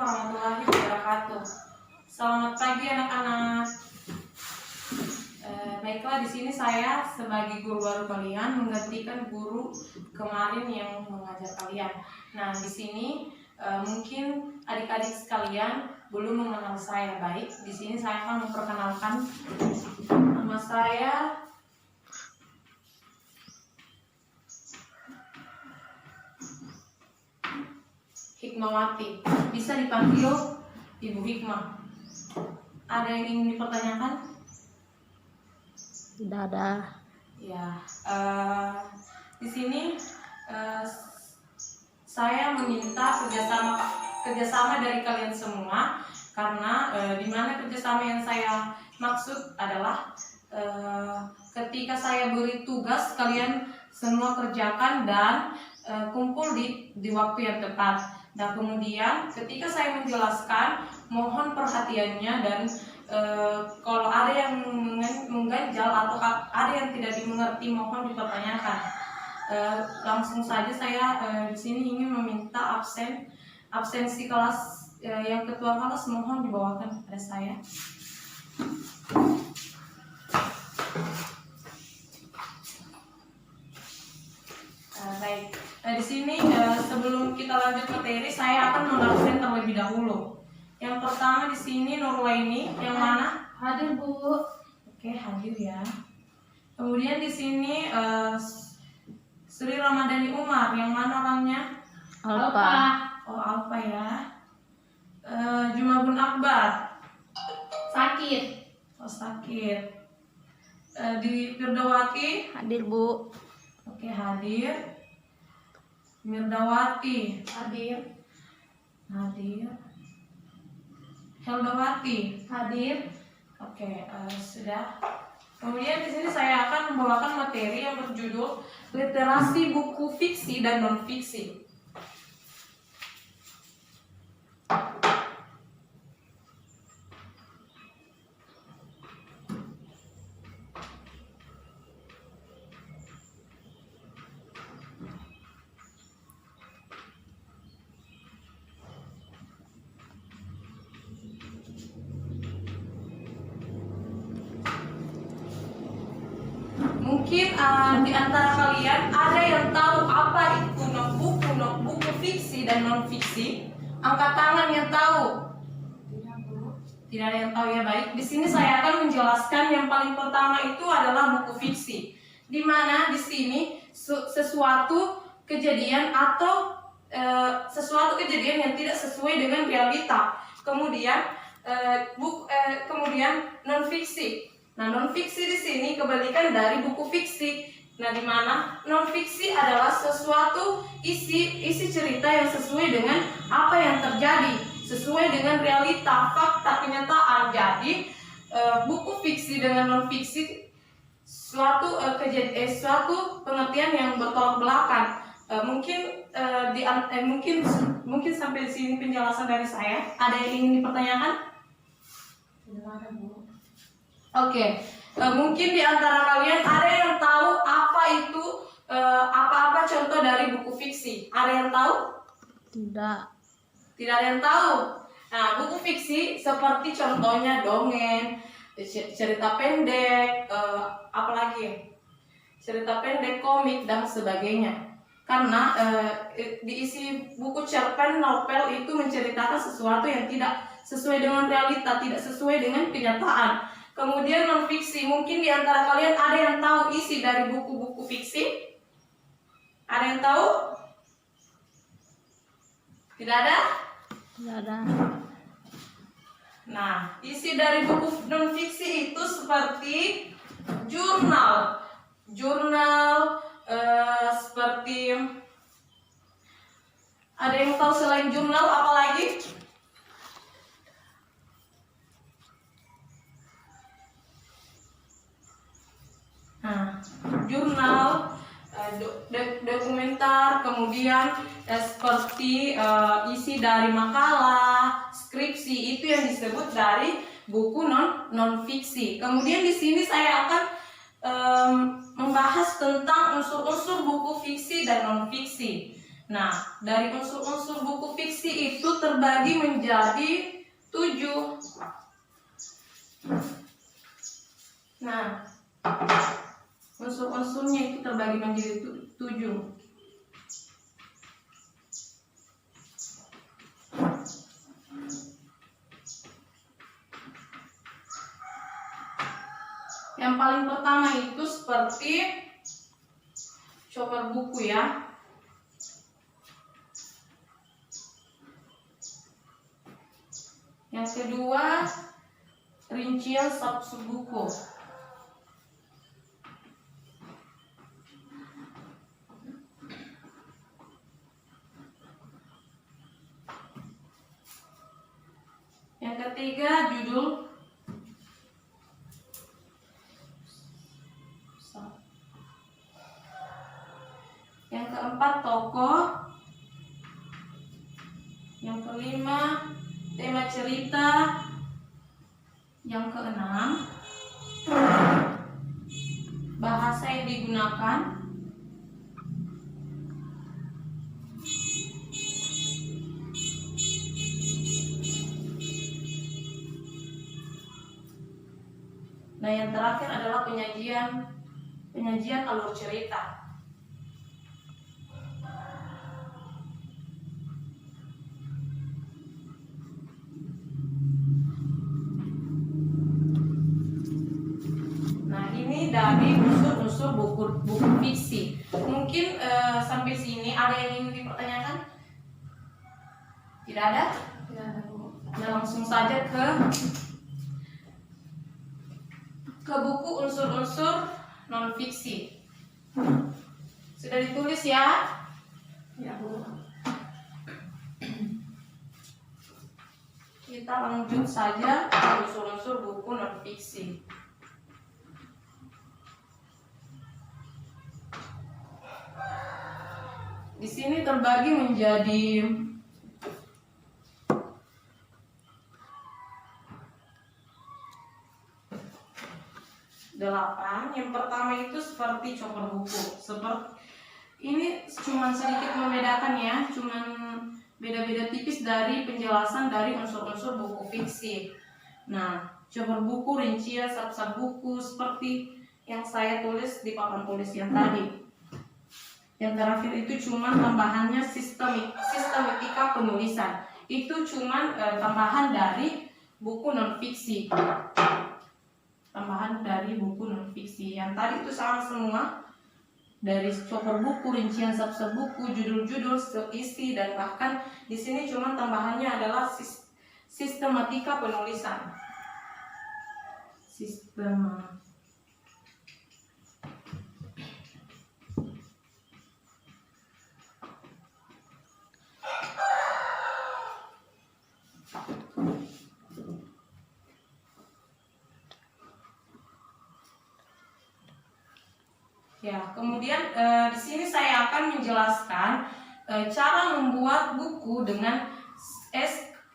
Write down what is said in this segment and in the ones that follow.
warahmatullahi wabarakatuh. Selamat pagi anak-anak. Baiklah, di sini saya sebagai guru baru kalian menggantikan guru kemarin yang mengajar kalian. Nah, di sini mungkin adik-adik sekalian belum mengenal saya baik. Di sini saya akan memperkenalkan nama saya. Hikmawati, bisa dipanggil Ibu Hikmah. Ada yang ingin dipertanyakan? Tidak ada. Ya, di sini saya meminta kerjasama dari kalian semua, karena di mana kerjasama yang saya maksud adalah ketika saya beri tugas kalian semua kerjakan dan kumpul di waktu yang tepat. Dan kemudian ketika saya menjelaskan, mohon perhatiannya dan kalau ada yang mengganjal atau ada yang tidak dimengerti, mohon dipertanyakan. Langsung saja saya di sini ingin meminta absensi kelas yang ketua kelas mohon dibawakan kepada saya. Baik. Nah, di sini sebelum kita lanjut materi, saya akan mengabsen terlebih dahulu. Yang pertama di sini Nurlaini, yang mana? Hadir, Bu. Oke, hadir ya. Kemudian di sini Sri Ramadhani Umar, yang mana orangnya? Alfa. Oh, Alfa ya. Jumagun Akbar. Sakit. Oh, sakit. Di Firdawati. Hadir, Bu. Oke, hadir. Mirdawati. Hadir. Hadir. Heldawati. Hadir. Oke, sudah. Kemudian di sini saya akan membawakan materi yang berjudul literasi buku fiksi dan non fiksi. Mungkin di antara kalian ada yang tahu apa itu buku fiksi dan non fiksi? Angkat tangan yang tahu. Tidak ada yang tahu ya, baik. Di sini saya akan menjelaskan yang paling pertama itu adalah buku fiksi. Di mana di sini sesuatu kejadian atau sesuatu kejadian yang tidak sesuai dengan realita. Kemudian kemudian non fiksi. Nah, non fiksi di sini kebalikan dari buku fiksi. Nah, di mana non fiksi adalah sesuatu isi cerita yang sesuai dengan apa yang terjadi, sesuai dengan realita, fakta, kenyataan. Jadi, buku fiksi dengan non fiksi suatu pengertian yang bertolak belakang. Mungkin sampai di sini penjelasan dari saya. Ada yang ingin dipertanyakan? Tidak ada, Bu. Oke, mungkin di antara kalian ada yang tahu apa itu apa-apa contoh dari buku fiksi? Ada yang tahu? Tidak. Tidak ada yang tahu. Nah, buku fiksi seperti contohnya dongeng, cerita pendek, apalagi cerita pendek, komik dan sebagainya. Karena diisi buku cerpen, novel itu menceritakan sesuatu yang tidak sesuai dengan realita, tidak sesuai dengan kenyataan. Kemudian non fiksi, mungkin di antara kalian ada yang tahu isi dari buku-buku fiksi? Ada yang tahu? Tidak ada? Tidak ada. Nah, isi dari buku non fiksi itu seperti jurnal, seperti ada yang tahu selain jurnal apa lagi? Nah, jurnal, dokumenter, kemudian seperti isi dari makalah, skripsi, itu yang disebut dari buku non fiksi. Kemudian di sini saya akan membahas tentang unsur-unsur buku fiksi dan non fiksi. Nah, dari unsur-unsur buku fiksi itu terbagi menjadi 7. Nah, unsur-unsurnya itu terbagi menjadi 7. Yang paling pertama itu seperti cover buku ya. Yang kedua, rincian sub-sub buku. Yang ketiga, judul. Yang keempat, tokoh. Yang kelima, tema cerita. Yang keenam, bahasa yang digunakan. Nah, yang terakhir adalah penyajian alur cerita. Nah, ini dari unsur-unsur buku fiksi. Mungkin sampai sini ada yang ingin dipertanyakan? Tidak ada? Tidak ada, Bu. Nah, langsung saja ke buku unsur-unsur non fiksi. Sudah ditulis ya? Ya, Bu. Kita lanjut saja ke unsur-unsur buku non fiksi. Di sini terbagi menjadi 8. Yang pertama itu seperti cover buku. Ini cuma sedikit membedakan ya, cuman beda-beda tipis dari penjelasan dari unsur-unsur buku fiksi. Nah, cover buku, rincian sub-sub buku seperti yang saya tulis di papan tulis yang tadi. Yang terakhir itu cuma tambahannya sistematika penulisan. Itu cuma tambahan dari buku non fiksi. Tambahan dari buku non fiksi. Yang tadi itu sama semua. Dari cover buku, rincian sub-sub buku, judul-judul, isi, dan bahkan di sini cuma tambahannya adalah sistematika penulisan. Ya, kemudian di sini saya akan menjelaskan cara membuat buku dengan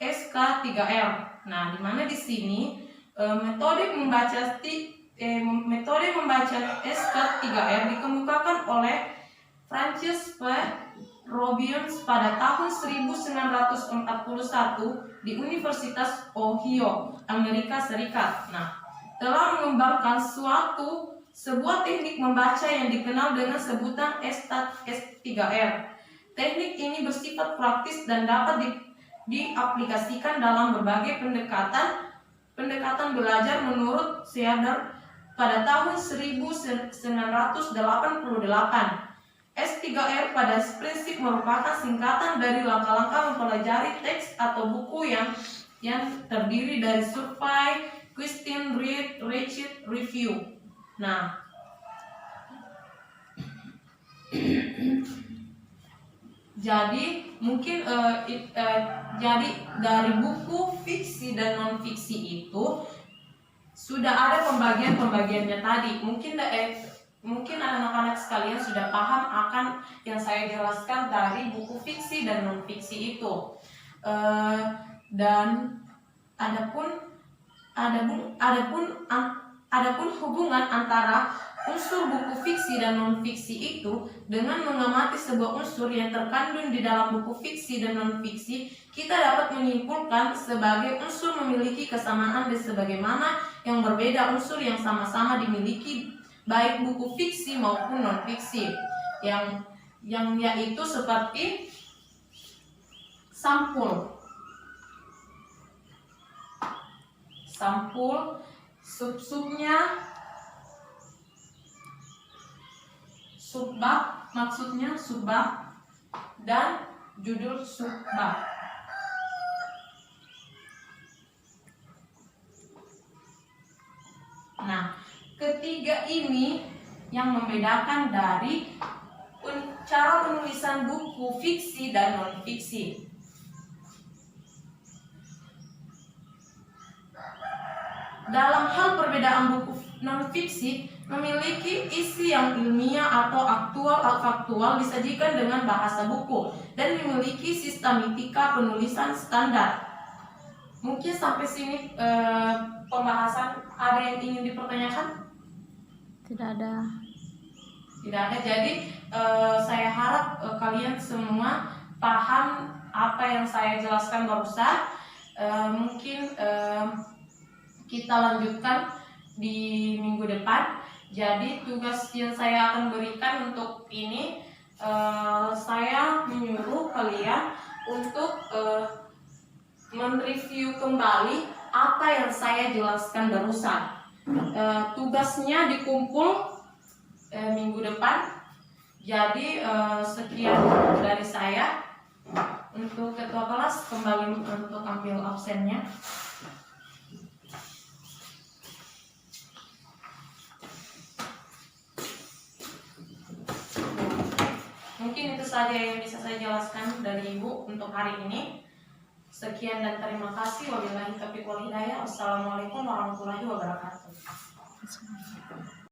SK3R. Nah, di mana di sini metode membaca SK3R dikemukakan oleh Francis P. Robbins pada tahun 1941 di Universitas Ohio, Amerika Serikat. Nah, telah mengembangkan sebuah teknik membaca yang dikenal dengan sebutan S3R. Teknik ini bersifat praktis dan dapat diaplikasikan dalam berbagai pendekatan belajar menurut Seader pada tahun 1988. S3R pada prinsip merupakan singkatan dari langkah-langkah mempelajari teks atau buku yang terdiri dari survei, question, read, recite, review. Nah, jadi mungkin jadi dari buku fiksi dan non fiksi itu sudah ada pembagiannya tadi. Mungkin anak-anak sekalian sudah paham akan yang saya jelaskan dari buku fiksi dan non fiksi itu. Dan adapun hubungan antara unsur buku fiksi dan non-fiksi itu, dengan mengamati sebuah unsur yang terkandung di dalam buku fiksi dan non-fiksi, kita dapat menyimpulkan sebagai unsur memiliki kesamaan dan sebagaimana yang berbeda unsur yang sama-sama dimiliki baik buku fiksi maupun non-fiksi, yang yaitu seperti sampul, sub-subnya, subbab, maksudnya subbab, dan judul subbab. Nah, ketiga ini yang membedakan dari cara penulisan buku fiksi dan non-fiksi. Dalam hal perbedaan buku non-fiksi memiliki isi yang ilmiah atau aktual atau faktual disajikan dengan bahasa buku dan memiliki sistematika penulisan standar. Mungkin sampai sini pembahasan, ada yang ingin dipertanyakan? Tidak ada. Tidak ada. Jadi saya harap kalian semua paham apa yang saya jelaskan barusan. Mungkin kita lanjutkan di minggu depan. Jadi tugas yang saya akan berikan untuk ini, saya menyuruh kalian untuk mereview kembali apa yang saya jelaskan barusan. Tugasnya dikumpul minggu depan. Jadi sekian dari saya. Untuk ketua kelas kembali untuk ambil absennya. Mungkin itu saja yang bisa saya jelaskan dari Ibu untuk hari ini. Sekian dan terima kasih. Wabillahi taufiq wal hidayah. Wassalamualaikum warahmatullahi wabarakatuh.